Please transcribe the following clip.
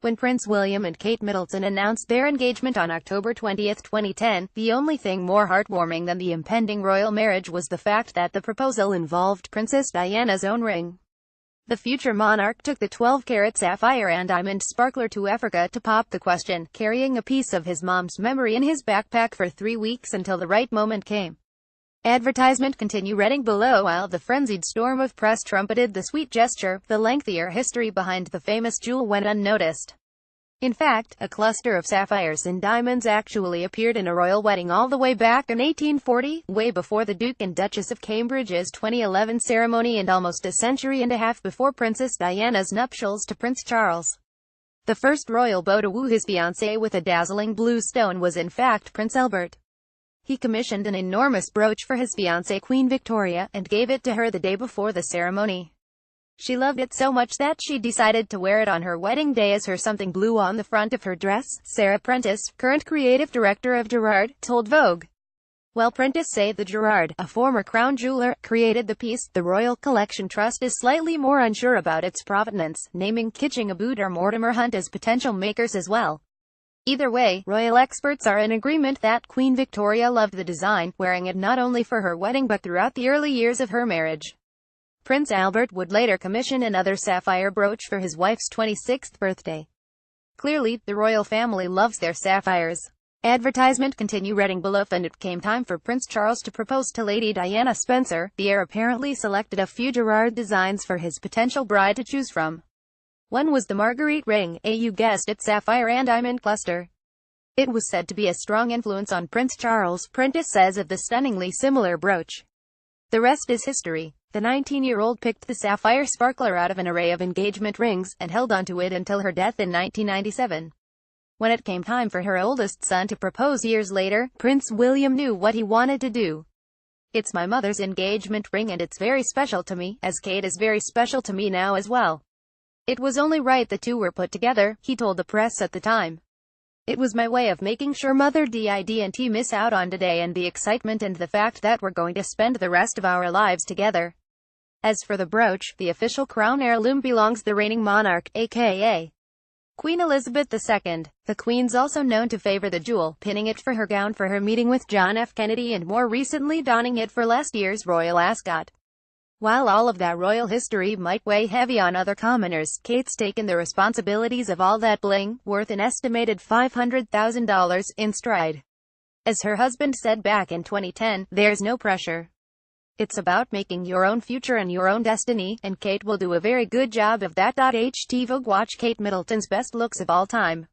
When Prince William and Kate Middleton announced their engagement on October 20, 2010, the only thing more heartwarming than the impending royal marriage was the fact that the proposal involved Princess Diana's own ring. The future monarch took the 12-carat sapphire and diamond sparkler to Africa to pop the question, carrying a piece of his mom's memory in his backpack for 3 weeks until the right moment came. Advertisement continue reading below. While the frenzied storm of press trumpeted the sweet gesture, the lengthier history behind the famous jewel went unnoticed. In fact, a cluster of sapphires and diamonds actually appeared in a royal wedding all the way back in 1840, way before the Duke and Duchess of Cambridge's 2011 ceremony and almost a century and a half before Princess Diana's nuptials to Prince Charles. The first royal beau to woo his fiancée with a dazzling blue stone was in fact Prince Albert. He commissioned an enormous brooch for his fiancée Queen Victoria, and gave it to her the day before the ceremony. She loved it so much that she decided to wear it on her wedding day as her something blue on the front of her dress, Sarah Prentice, current creative director of Gerard, told Vogue. Well, Prentice said the Gerard, a former crown jeweler, created the piece. The Royal Collection Trust is slightly more unsure about its provenance, naming Kitching Abood or Mortimer Hunt as potential makers as well. Either way, royal experts are in agreement that Queen Victoria loved the design, wearing it not only for her wedding but throughout the early years of her marriage. Prince Albert would later commission another sapphire brooch for his wife's 26th birthday. Clearly, the royal family loves their sapphires. Advertisement continue reading below. And it came time for Prince Charles to propose to Lady Diana Spencer. The heir apparently selected a few Gerard designs for his potential bride to choose from. One was the Marguerite ring, you guessed it, sapphire and diamond cluster. It was said to be a strong influence on Prince Charles, Prentice says of the stunningly similar brooch. The rest is history. The 19-year-old picked the sapphire sparkler out of an array of engagement rings, and held onto it until her death in 1997. When it came time for her oldest son to propose years later, Prince William knew what he wanted to do. "It's my mother's engagement ring and it's very special to me, as Kate is very special to me now as well. It was only right the two were put together," he told the press at the time. "It was my way of making sure Mother didn't miss out on today and the excitement and the fact that we're going to spend the rest of our lives together." As for the brooch, the official crown heirloom belongs the reigning monarch, aka Queen Elizabeth II. The Queen's also known to favor the jewel, pinning it for her gown for her meeting with John F. Kennedy and more recently donning it for last year's royal ascot. While all of that royal history might weigh heavy on other commoners, Kate's taken the responsibilities of all that bling, worth an estimated $500,000, in stride. As her husband said back in 2010, "There's no pressure. It's about making your own future and your own destiny, and Kate will do a very good job of that." HT Vogue. Watch Kate Middleton's best looks of all time.